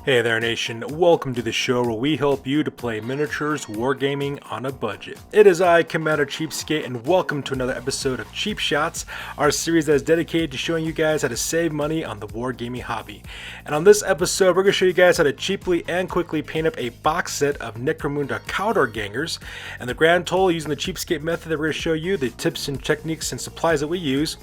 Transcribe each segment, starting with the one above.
Hey there nation, welcome to the show where we help you to play miniatures wargaming on a budget. It is I, Commander Cheapskate, and welcome to another episode of Cheap Shots, our series that is dedicated to showing you guys how to save money on the wargaming hobby. And on this episode, we're going to show you guys how to cheaply and quickly paint up a box set of Necromunda Cawdor Gangers, and the grand total using the Cheapskate method that we're going to show you, the tips and techniques and supplies that we use,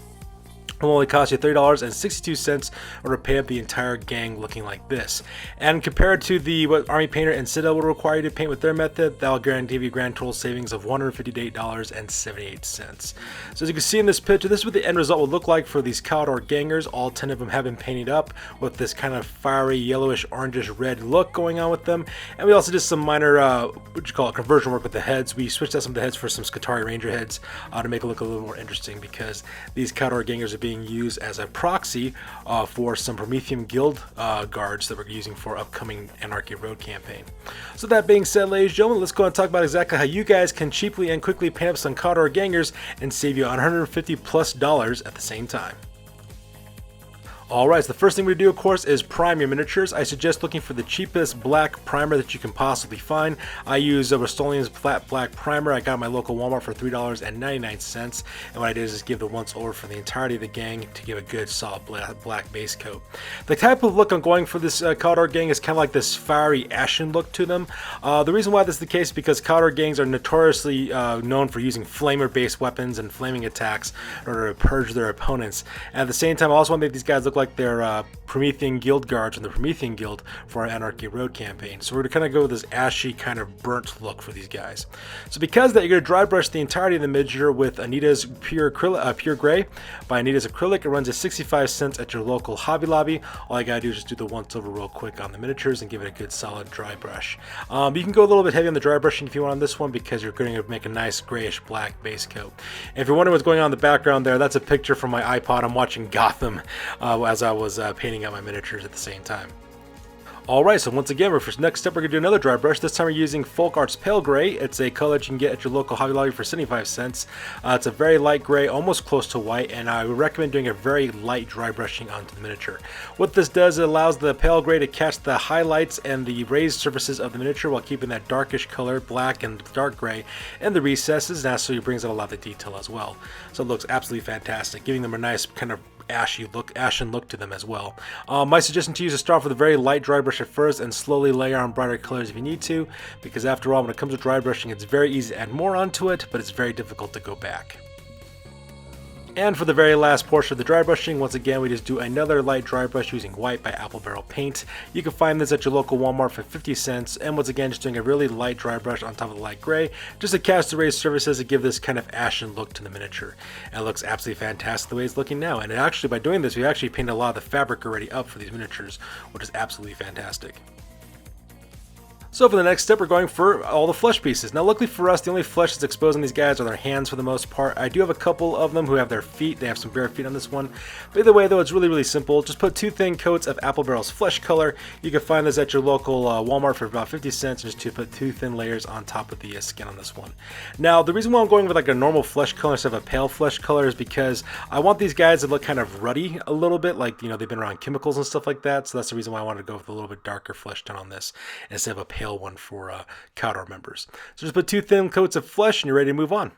will only cost you $30.62 or to pay up the entire gang looking like this. And compared to what Army Painter and Citadel would require you to paint with their method, that will guarantee you a grand total savings of $158.78. So as you can see in this picture, this is what the end result would look like for these Cawdor Gangers. All 10 of them have been painted up with this kind of fiery yellowish orangish red look going on with them. And we also did some minor conversion work with the heads. We switched out some of the heads for some Skitarii Ranger heads to make it look a little more interesting, because these Cawdor Gangers are being used as a proxy for some Promethean Guild guards that we're using for upcoming Anarchy Road campaign. So that being said, ladies and gentlemen, let's go and talk about exactly how you guys can cheaply and quickly paint up some Cawdor Gangers and save you $150+ at the same time. Alright, so the first thing we do, of course, is prime your miniatures. I suggest looking for the cheapest black primer that you can possibly find. I use Rust-Oleum's flat black primer. I got my local Walmart for $3.99, and what I did is just give the once over for the entirety of the gang to give a good solid black base coat. The type of look I'm going for this Cawdor gang is kind of like this fiery ashen look to them. The reason why this is the case is because Cawdor gangs are notoriously known for using flamer-based weapons and flaming attacks in order to purge their opponents. And at the same time, I also want to make these guys look like they're Promethean Guild guards from the Promethean Guild for our Anarchy Road campaign. So we're going to kind of go with this ashy kind of burnt look for these guys. So because of that, you're going to dry brush the entirety of the miniature with Anita's Pure Gray by Anita's Acrylic. It runs at 65 cents at your local Hobby Lobby. All I got to do is just do the once over real quick on the miniatures and give it a good solid dry brush. You can go a little bit heavy on the dry brushing if you want on this one, because you're going to make a nice grayish black base coat. And if you're wondering what's going on in the background there, that's a picture from my iPod. I'm watching Gotham as I was painting out my miniatures at the same time. Alright, so once again, for next step, we're going to do another dry brush. This time we're using Folk Arts Pale Gray. It's a color that you can get at your local Hobby Lobby for 75 cents. It's a very light gray, almost close to white, and I would recommend doing a very light dry brushing onto the miniature. What this does, it allows the pale gray to catch the highlights and the raised surfaces of the miniature while keeping that darkish color, black and dark gray, and the recesses, and actually brings out a lot of detail as well. So it looks absolutely fantastic, giving them a nice kind of ashen look to them as well. My suggestion to you is to start with a very light dry brush at first and slowly layer on brighter colors if you need to, because after all, when it comes to dry brushing, it's very easy to add more onto it, but it's very difficult to go back. And for the very last portion of the dry brushing, once again, we just do another light dry brush using white by Apple Barrel Paint. You can find this at your local Walmart for 50 cents. And once again, just doing a really light dry brush on top of the light gray, just to cast the raised surfaces to give this kind of ashen look to the miniature. And it looks absolutely fantastic the way it's looking now. And actually, by doing this, we actually painted a lot of the fabric already up for these miniatures, which is absolutely fantastic. So for the next step, we're going for all the flesh pieces. Now luckily for us, the only flesh that's exposed on these guys are their hands for the most part. I do have a couple of them who have their feet. They have some bare feet on this one. But either way though, it's really simple. Just put 2 thin coats of Apple Barrel's flesh color. You can find this at your local Walmart for about 50 cents. Just to put 2 thin layers on top of the skin on this one. Now the reason why I'm going with like a normal flesh color instead of a pale flesh color is because I want these guys to look kind of ruddy a little bit, like, you know, they've been around chemicals and stuff like that. So that's the reason why I wanted to go with a little bit darker flesh tone on this instead of a pale one for Cawdor members. So just put 2 thin coats of flesh and you're ready to move on.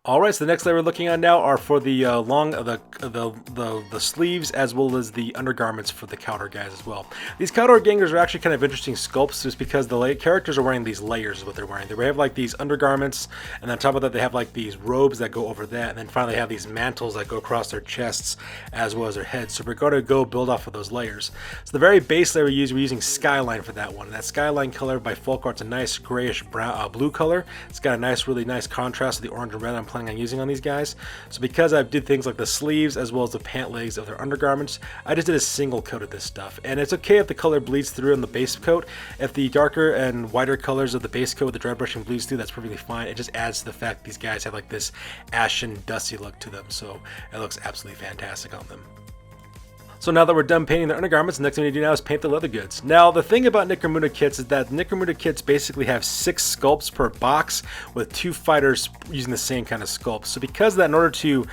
Alright, so the next layer we're looking at now are for the the sleeves as well as the undergarments for the Cawdor guys as well. These Cawdor gangers are actually kind of interesting sculpts just because the characters are wearing these layers is what they're wearing. They have like these undergarments, and on top of that they have like these robes that go over that, and then finally they have these mantles that go across their chests as well as their heads. So we're going to go build off of those layers. So the very base layer we're using Skyline for that one. And that Skyline color by Folk Art's a nice grayish brown, blue color. It's got a really nice contrast to the orange and red I'm planning on using on these guys. So because I did things like the sleeves as well as the pant legs of their undergarments, I just did a single coat of this stuff. And it's okay if the color bleeds through in the base coat. If the darker and whiter colors of the base coat with the dry brushing bleeds through, that's perfectly fine. It just adds to the fact these guys have like this ashen, dusty look to them. So it looks absolutely fantastic on them. So now that we're done painting the undergarments, the next thing we need to do now is paint the leather goods. Now the thing about Necromunda kits is that Necromunda kits basically have 6 sculpts per box with 2 fighters using the same kind of sculpt. So because of that, in order to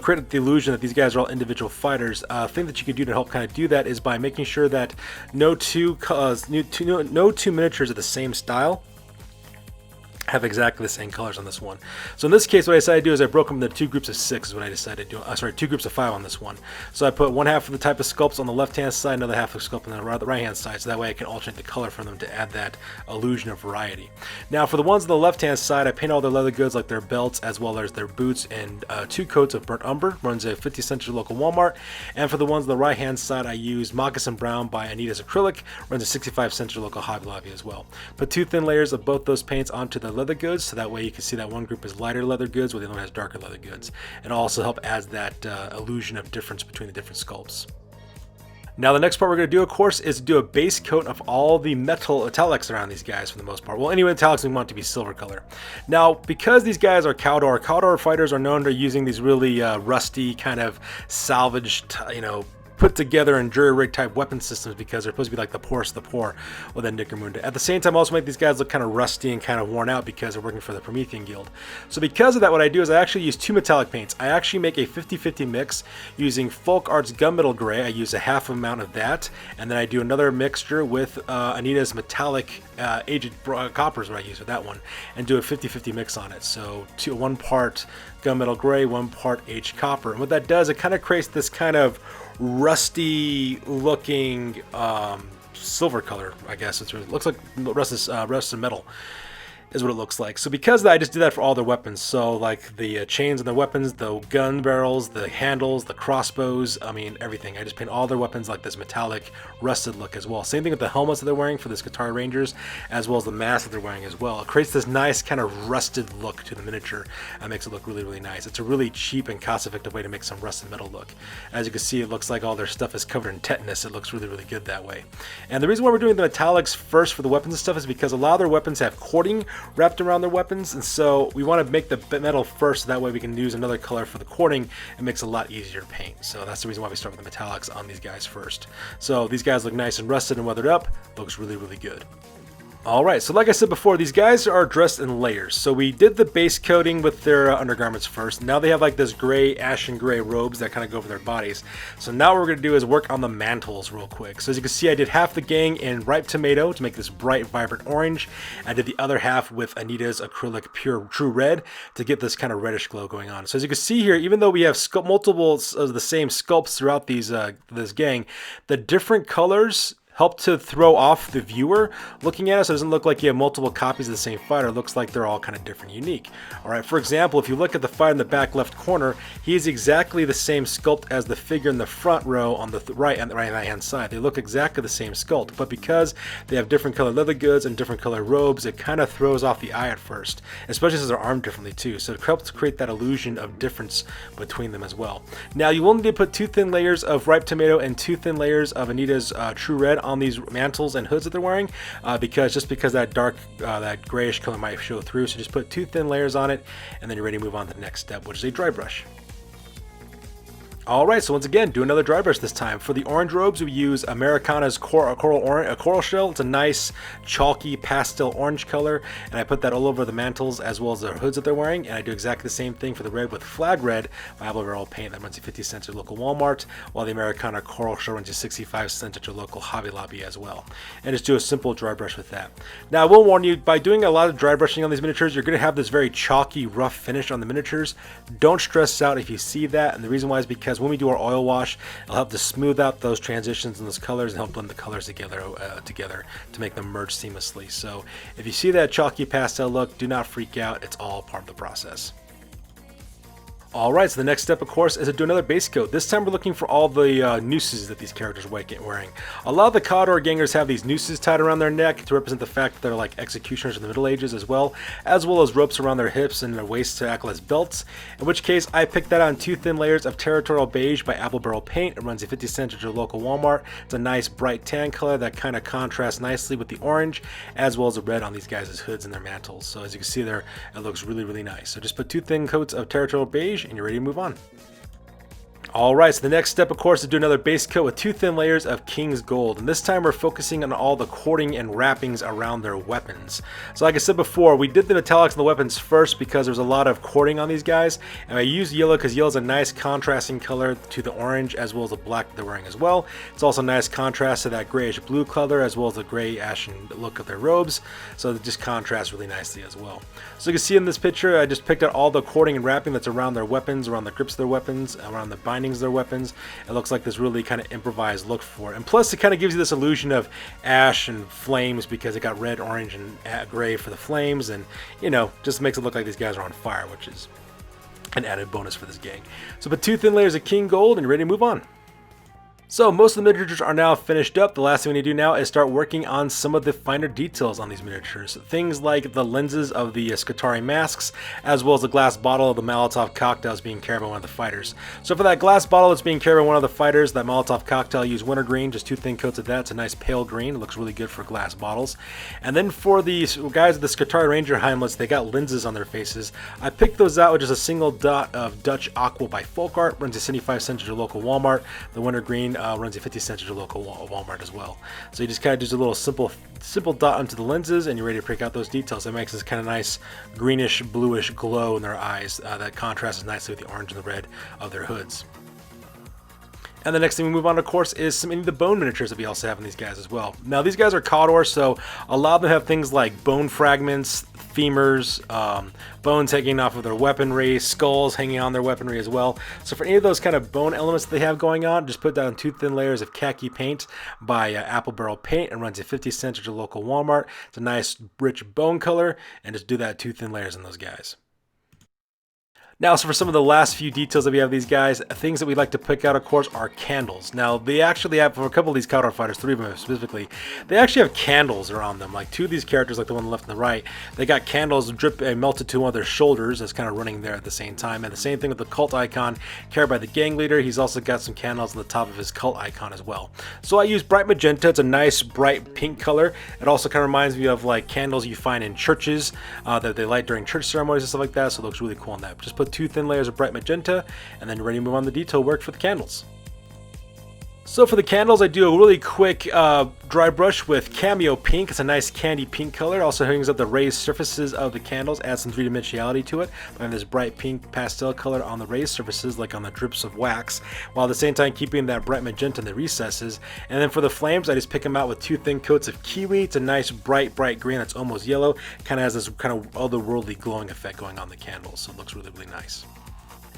create the illusion that these guys are all individual fighters, thing that you can do to help kind of do that is by making sure that no two miniatures of the same style have exactly the same colors on this one. So in this case, what I decided to do is I broke them into 2 groups of 6 is what I decided to do. Sorry, 2 groups of 5 on this one. So I put one half of the type of sculpts on the left-hand side, another half of sculpt on the right-hand side, so that way I can alternate the color for them to add that illusion of variety. Now for the ones on the left-hand side, I paint all their leather goods like their belts as well as their boots and 2 coats of burnt umber, runs at 50 cents at your local Walmart. And for the ones on the right-hand side, I use Moccasin Brown by Anita's Acrylic, runs at 65 cents at your local Hobby Lobby as well. Put 2 thin layers of both those paints onto the leather goods, so that way you can see that one group is lighter leather goods while the other one has darker leather goods. And also help adds that illusion of difference between the different sculpts. Now the next part we're going to do, of course, is do a base coat of all the metal metallics around these guys for the most part. Well, any metallics we want to be silver color. Now, because these guys are Cawdor fighters are known for using these really rusty kind of salvaged, put together and jury-rig type weapon systems because they're supposed to be like the poorest of the poor within Necromunda. At the same time, also make these guys look kind of rusty and kind of worn out because they're working for the Promethean Guild. So because of that, what I do is I actually use 2 metallic paints. I actually make a 50-50 mix using Folk Arts Gunmetal Gray. I use a half amount of that, and then I do another mixture with Anita's Metallic Aged Copper is what I use for that one, and do a 50-50 mix on it. So 1 part Gunmetal Gray, 1 part Aged Copper. And what that does, it kind of creates this kind of rusty looking silver color, I guess. It looks like rusted metal is what it looks like. So because of that, I just do that for all their weapons. So like the chains on their weapons, the gun barrels, the handles, the crossbows, I mean everything. I just paint all their weapons like this metallic rusted look as well. Same thing with the helmets that they're wearing for this Guitar Rangers, as well as the mask that they're wearing as well. It creates this nice kind of rusted look to the miniature and makes it look really, really nice. It's a really cheap and cost-effective way to make some rusted metal look. As you can see, it looks like all their stuff is covered in tetanus. It looks really, really good that way. And the reason why we're doing the metallics first for the weapons and stuff is because a lot of their weapons have cording wrapped around their weapons, and so we want to make the metal first, so that way we can use another color for the cording. It makes it a lot easier to paint. So that's the reason why we start with the metallics on these guys first. So these guys look nice and rusted and weathered up. Looks really, really good. Alright, so like I said before, these guys are dressed in layers. So we did the base coating with their undergarments first. Now they have like this gray, ashen gray robes that kind of go over their bodies. So now what we're going to do is work on the mantles real quick. So as you can see, I did half the gang in ripe tomato to make this bright, vibrant orange. I did the other half with Anita's acrylic pure true red to get this kind of reddish glow going on. So as you can see here, even though we have multiple of the same sculpts throughout these this gang, the different colors help to throw off the viewer looking at it, so it doesn't look like you have multiple copies of the same fighter. It looks like they're all kind of different, unique. All right, for example, if you look at the fighter in the back left corner, he is exactly the same sculpt as the figure in the front row on the right hand side. They look exactly the same sculpt, but because they have different color leather goods and different color robes, it kind of throws off the eye at first, especially since they're armed differently too. So it helps create that illusion of difference between them as well. Now you will need to put 2 thin layers of ripe tomato and 2 thin layers of Anita's true red on these mantles and hoods that they're wearing, because that dark, that grayish color might show through. So just put 2 thin layers on it, and then you're ready to move on to the next step, which is a dry brush. Alright, so once again, do another dry brush this time. For the orange robes, we use Americana's coral shell. It's a nice, chalky, pastel orange color, and I put that all over the mantles as well as the hoods that they're wearing, and I do exactly the same thing for the red with flag red by Barrel paint that runs you 50 cents at your local Walmart, while the Americana coral shell runs you 65 cents at your local Hobby Lobby as well. And just do a simple dry brush with that. Now, I will warn you, by doing a lot of dry brushing on these miniatures, you're going to have this very chalky, rough finish on the miniatures. Don't stress out if you see that, and the reason why is because when we do our oil wash, it'll help to smooth out those transitions and those colors and help blend the colors together to make them merge seamlessly. So if you see that chalky pastel look, do not freak out. It's all part of the process. Alright, so the next step, of course, is to do another base coat. This time we're looking for all the nooses that these characters are wearing. A lot of the Cawdor Gangers have these nooses tied around their neck to represent the fact that they're like executioners in the Middle Ages as well as ropes around their hips and their waists to act as belts, in which case I picked that on 2 thin layers of Territorial Beige by Apple Barrel Paint. It runs a 50 cents at your local Walmart. It's a nice bright tan color that kind of contrasts nicely with the orange as well as the red on these guys' hoods and their mantles. So as you can see there, it looks really, really nice. So just put 2 thin coats of Territorial Beige and you're ready to move on. Alright, so the next step, of course, is to do another base coat with 2 thin layers of King's Gold, and this time we're focusing on all the cording and wrappings around their weapons. So like I said before, we did the metallics on the weapons first because there's a lot of cording on these guys, and I used yellow because yellow is a nice contrasting color to the orange as well as the black that they're wearing as well. It's also a nice contrast to that grayish blue color as well as the gray ashen look of their robes, so it just contrasts really nicely as well. So you can see in this picture, I just picked out all the cording and wrapping that's around their weapons, around the grips of their weapons, around the bindings of their weapons. It looks like this really kind of improvised look for it, and plus it kind of gives you this illusion of ash and flames because it got red, orange, and gray for the flames, and you know, just makes it look like these guys are on fire, which is an added bonus for this gang. So put 2 thin layers of King Gold and you're ready to move on. So most of the miniatures are now finished up. The last thing we need to do now is start working on some of the finer details on these miniatures. Things like the lenses of the Skitarii masks, as well as the glass bottle of the Molotov cocktails being carried by one of the fighters. So for that glass bottle that's being carried by one of the fighters, that Molotov cocktail, use winter green, just 2 thin coats of that. It's a nice pale green. It looks really good for glass bottles. And then for the guys with the Skitarii Ranger helmets, they got lenses on their faces. I picked those out with just a single dot of Dutch Aqua by Folk Art. Runs a 75 cents at your local Walmart. The winter green runs a 50 cents at your local Walmart as well. So you just kind of do a little simple dot onto the lenses and you're ready to pick out those details. It makes this kind of nice greenish bluish glow in their eyes that contrasts nicely with the orange and the red of their hoods. And the next thing we move on, of course, is some of the bone miniatures that we also have in these guys as well. Now, these guys are Cawdor, so a lot of them have things like bone fragments, femurs, bones hanging off of their weaponry, skulls hanging on their weaponry as well. So for any of those kind of bone elements that they have going on, just put down 2 thin layers of khaki paint by Apple Barrel Paint, and runs at 50 cents at your local Walmart. It's a nice, rich bone color, and just do that 2 thin layers on those guys. Now, so for some of the last few details that we have these guys, things that we like to pick out, of course, are candles. Now, they actually have, for a couple of these Cawdor fighters, 3 of them specifically, they actually have candles around them. Like 2 of these characters, like the one on the left and the right, they got candles drip and melted to one of their shoulders that's kind of running there at the same time. And the same thing with the cult icon carried by the gang leader. He's also got some candles on the top of his cult icon as well. So I use bright magenta. It's a nice bright pink color. It also kind of reminds me of like candles you find in churches that they light during church ceremonies and stuff like that. So it looks really cool in that. Just put 2 thin layers of bright magenta, and then you're ready to move on to the detail work for the candles. So for the candles, I do a really quick dry brush with Cameo Pink. It's a nice candy pink color. Also hangs up the raised surfaces of the candles, adds some 3-dimensionality to it by having this bright pink pastel color on the raised surfaces, like on the drips of wax, while at the same time keeping that bright magenta in the recesses. And then for the flames, I just pick them out with 2 thin coats of kiwi. It's a nice bright green that's almost yellow. Kind of has this kind of otherworldly glowing effect going on the candles, so it looks really, really nice.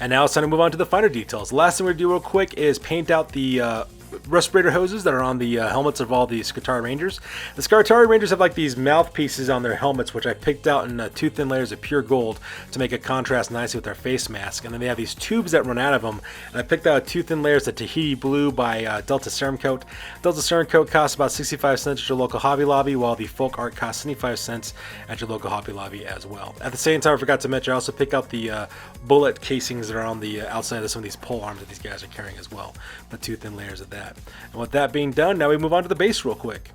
And now it's time to move on to the finer details. The last thing we're going to do real quick is paint out the respirator hoses that are on the helmets of all the Skitarii Rangers. The Skitarii Rangers have like these mouthpieces on their helmets, which I picked out in 2 thin layers of pure gold to make it contrast nicely with their face mask. And then they have these tubes that run out of them, and I picked out 2 thin layers of Tahiti Blue by Delta Serum Coat. Delta Serum Coat costs about 65 cents at your local Hobby Lobby, while the Folk Art costs 75 cents at your local Hobby Lobby as well. At the same time, I forgot to mention, I also picked out the bullet casings that are on the outside of some of these pole arms that these guys are carrying as well. But 2 thin layers of that. And with that being done, now we move on to the base real quick.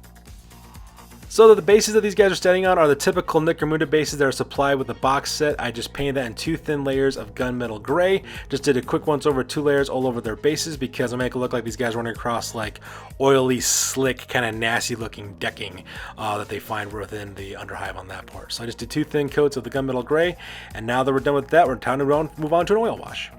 So the bases that these guys are standing on are the typical Necromunda bases that are supplied with the box set. I just painted that in 2 thin layers of gunmetal gray. Just did a quick once over 2 layers all over their bases because I make it look like these guys running across like oily, slick, kind of nasty looking decking that they find within the underhive on that part. So I just did 2 thin coats of the gunmetal gray, and now that we're done with that, we're time to move on to an oil wash.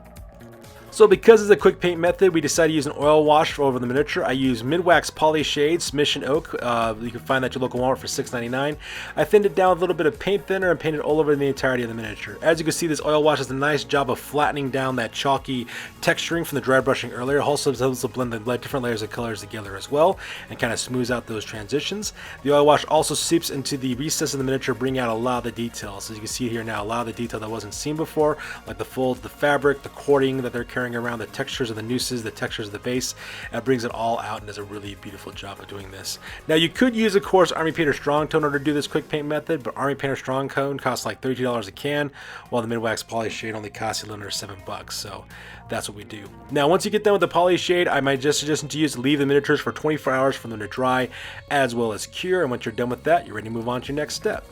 So because it's a quick paint method, we decided to use an oil wash for over the miniature. I use mid-wax poly shades, Mission Oak. You can find that at your local Walmart for $6.99. I thinned it down with a little bit of paint thinner and painted all over the entirety of the miniature. As you can see, this oil wash does a nice job of flattening down that chalky texturing from the dry brushing earlier. Also helps to blend the different layers of colors together as well and kind of smooths out those transitions. The oil wash also seeps into the recess of the miniature, bringing out a lot of the details. As you can see here now, a lot of the detail that wasn't seen before, like the folds, the fabric, the cording that they're carrying around, the textures of the nooses, the textures of the base. It brings it all out and does a really beautiful job of doing this. Now you could use, of course, Army Painter Strong Tone in order to do this quick paint method, but Army Painter Strong Tone costs like $32 a can, while the mid-wax poly shade only costs you a little under $7. So that's what we do. Now once you get done with the poly shade, I might just suggest to use leave the miniatures for 24 hours for them to dry as well as cure, and once you're done with that, you're ready to move on to your next step.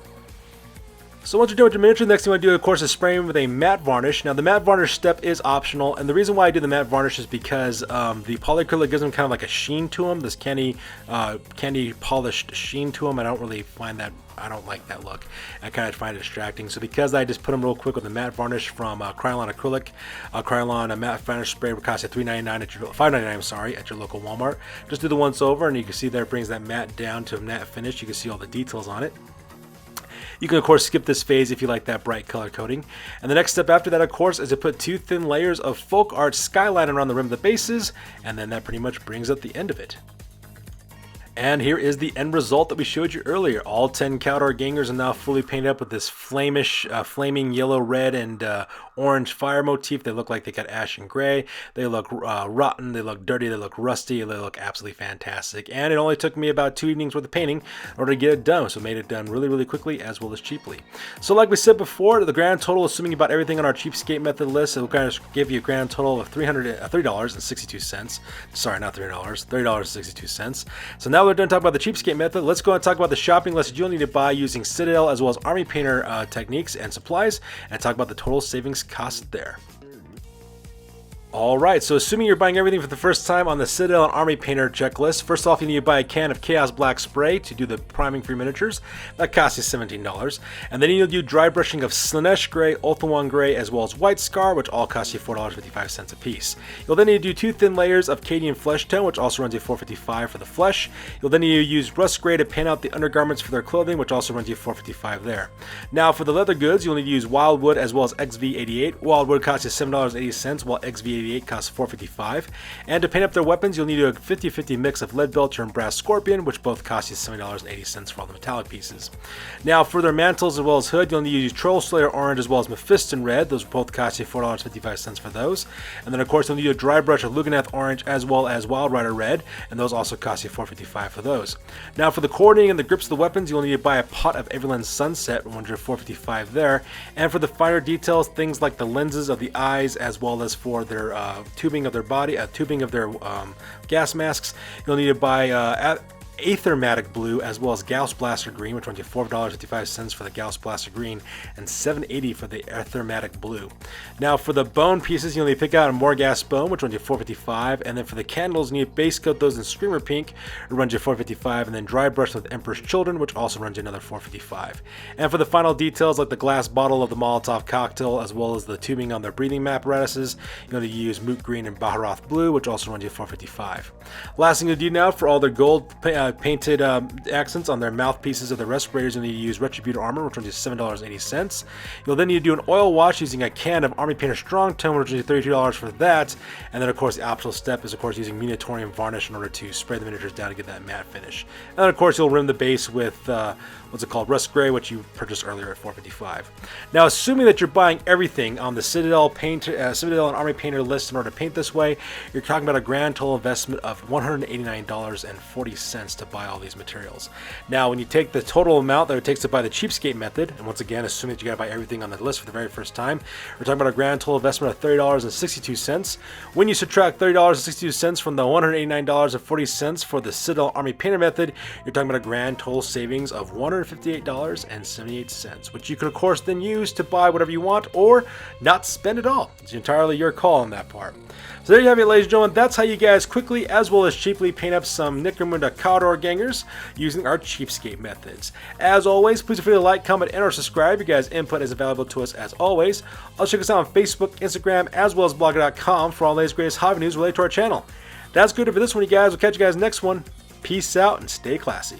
So once you're done with your miniature, the next thing you want to do, of course, is spray them with a matte varnish. Now the matte varnish step is optional, and the reason why I do the matte varnish is because the polyacrylic gives them kind of like a sheen to them, this candy polished sheen to them. I don't really find that, I don't like that look. I kind of find it distracting. So because I just put them real quick with a matte varnish from Krylon Acrylic, Krylon matte varnish spray would cost you $3.99 at your $5.99, I'm sorry, at your local Walmart. Just do the once over, and you can see there it brings that matte down to a matte finish. You can see all the details on it. You can, of course, skip this phase if you like that bright color coding. And the next step after that, of course, is to put 2 thin layers of folk art skyline around the rim of the bases, and then that pretty much brings up the end of it. And here is the end result that we showed you earlier. All 10 Cawdor Gangers are now fully painted up with this flaming yellow, red, and orange fire motif. They look like they got ash and gray. They look rotten, they look dirty, they look rusty, they look absolutely fantastic. And it only took me about 2 evenings worth of painting in order to get it done. So made it done really, really quickly as well as cheaply. So like we said before, the grand total, assuming about everything on our cheapskate method list, it will kind of give you a grand total of $3.62. Sorry, not $3, $30.62. So now we're done talking about the cheapskate method. Let's go and talk about the shopping list you'll need to buy using Citadel as well as Army Painter techniques and supplies, and talk about the total savings cost there. Alright, so assuming you're buying everything for the first time on the Citadel and Army Painter checklist, first off you need to buy a can of Chaos Black Spray to do the priming for your miniatures. That costs you $17. And then you'll do dry brushing of Slanesh Gray, Ulthuan Gray, as well as White Scar, which all cost you $4.55 a piece. You'll then need to do 2 thin layers of Cadian Flesh Tone, which also runs you $4.55 for the flesh. You'll then need to use Rust Gray to paint out the undergarments for their clothing, which also runs you $4.55 there. Now for the leather goods, you'll need to use Wildwood as well as XV88. Wildwood costs you $7.80, while XV88 costs $4.55. And to paint up their weapons, you'll need a 50-50 mix of Lead Belcher and Brass Scorpion, which both cost you $7.80 for all the metallic pieces. Now for their mantles as well as hood, you'll need to use Troll Slayer Orange as well as Mephiston Red. Those both cost you $4.55 for those. And then of course you'll need a dry brush of Luganath Orange as well as Wild Rider Red, and those also cost you $4.55 for those. Now for the cording and the grips of the weapons, you'll need to buy a pot of Everland Sunset, $4.55 there. And for the finer details, things like the lenses of the eyes as well as for their tubing of their body, tubing of their gas masks, you'll need to buy Aethermatic Blue as well as Gauss Blaster Green, which runs you $4.55 for the Gauss Blaster Green and $7.80 for the Aethermatic Blue. Now for the bone pieces, you'll need to pick out a Morghast Bone, which runs you $4.55, and then for the candles, you need to base coat those in Screamer Pink, it runs you $4.55, and then dry brush with Emperor's Children, which also runs you another $4.55. And for the final details, like the glass bottle of the Molotov cocktail as well as the tubing on their breathing apparatuses, you'll need to use Moot Green and Baharoth Blue, which also runs you $4.55. Last thing to do now, for all their gold painted accents on their mouthpieces of the respirators, you'll need to use Retributor Armor, which runs you $7.80. You'll then need to do an oil wash using a can of Army Painter Strong Tone, which is $32 for that. And then of course the optional step is of course using Munitorium Varnish in order to spray the miniatures down to get that matte finish. And then of course you'll rim the base with Rust Gray, which you purchased earlier at $4.55. Now assuming that you're buying everything on the Citadel and Army Painter list in order to paint this way, you're talking about a grand total investment of $189.40 to buy all these materials. Now when you take the total amount that it takes to buy the cheapskate method, and once again assuming that you gotta buy everything on the list for the very first time, we're talking about a grand total investment of $30.62. When you subtract $30.62 from the $189.40 for the Citadel Army Painter method, you're talking about a grand total savings of $158.78, which you can of course then use to buy whatever you want or not spend at all. It's entirely your call on that part. So there you have it, ladies and gentlemen. That's how you guys quickly as well as cheaply paint up some Necromunda Cawdor Cawdor Gangers using our Cheapskate methods. As always, please feel free to like, comment, and or subscribe. You guys' input is valuable to us as always. Also check us out on Facebook, Instagram, as well as blogger.com for all the latest greatest hobby news related to our channel. That's good for this one, you guys. We'll catch you guys next one. Peace out and stay classy.